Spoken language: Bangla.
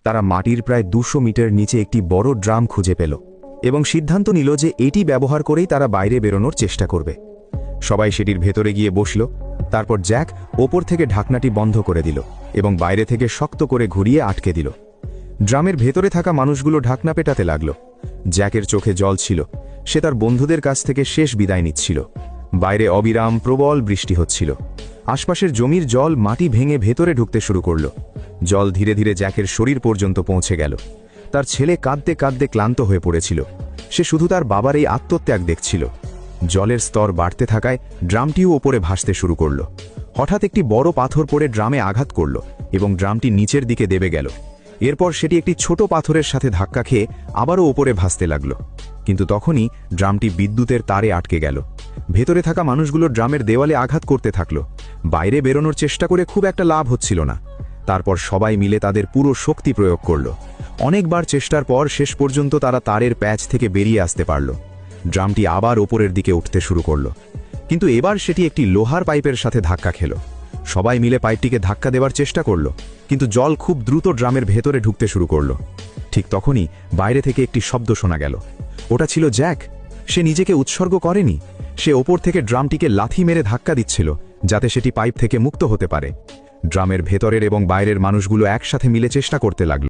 তারা মাটির প্রায় 200 মিটার নিচে একটি বড় ড্রাম খুঁজে পেল এবং সিদ্ধান্ত নিল যে এটি ব্যবহার করেই তারা বাইরে বেরোনোর চেষ্টা করবে। সবাই সেটির ভেতরে গিয়ে বসল। তারপর জ্যাক ওপর থেকে ঢাকনাটি বন্ধ করে দিল এবং বাইরে থেকে শক্ত করে ঘুরিয়ে আটকে দিল। ড্রামের ভেতরে থাকা মানুষগুলো ঢাকনা পেটাতে লাগল। জ্যাকের চোখে জল ছিল। সে তার বন্ধুদের কাছ থেকে শেষ বিদায় নিচ্ছিল। বাইরে অবিরাম প্রবল বৃষ্টি হচ্ছিল। আশপাশের জমির জল মাটি ভেঙে ভেতরে ঢুকতে শুরু করল। জল ধীরে ধীরে জ্যাকের শরীর পর্যন্ত পৌঁছে গেল। তার ছেলে কাঁদতে কাঁদতে ক্লান্ত হয়ে পড়েছিল। সে শুধু তার বাবার এই আত্মত্যাগ দেখছিল। জলের স্তর বাড়তে থাকায় ড্রামটিও ওপরে ভাসতে শুরু করল। হঠাৎ একটি বড় পাথর পড়ে ড্রামে আঘাত করল এবং ড্রামটি নিচের দিকে দেবে গেল। এরপর সেটি একটি ছোট পাথরের সাথে ধাক্কা খেয়ে আবারও ওপরে ভাসতে লাগল। কিন্তু তখনই ড্রামটি বিদ্যুতের তারে আটকে গেল। ভেতরে থাকা মানুষগুলো ড্রামের দেওয়ালে আঘাত করতে থাকল। বাইরে বেরোনোর চেষ্টা করে খুব একটা লাভ হচ্ছিল না। তারপর সবাই মিলে তাদের পুরো শক্তি প্রয়োগ করল। অনেকবার চেষ্টার পর শেষ পর্যন্ত তারা তারের প্যাচ থেকে বেরিয়ে আসতে পারল। ড্রামটি আবার ওপরের দিকে উঠতে শুরু করল, কিন্তু এবার সেটি একটি লোহার পাইপের সাথে ধাক্কা খেল। সবাই মিলে পাইপটিকে ধাক্কা দেওয়ার চেষ্টা করল, কিন্তু জল খুব দ্রুত ড্রামের ভেতরে ঢুকতে শুরু করল। ঠিক তখনই বাইরে থেকে একটি শব্দ শোনা গেল। ওটা ছিল জ্যাক। সে নিজেকে উৎসর্গ করেনি। সে ওপর থেকে ড্রামটিকে লাথি মেরে ধাক্কা দিচ্ছিল যাতে সেটি পাইপ থেকে মুক্ত হতে পারে। ড্রামের ভেতরের এবং বাইরের মানুষগুলো একসাথে মিলে চেষ্টা করতে লাগল।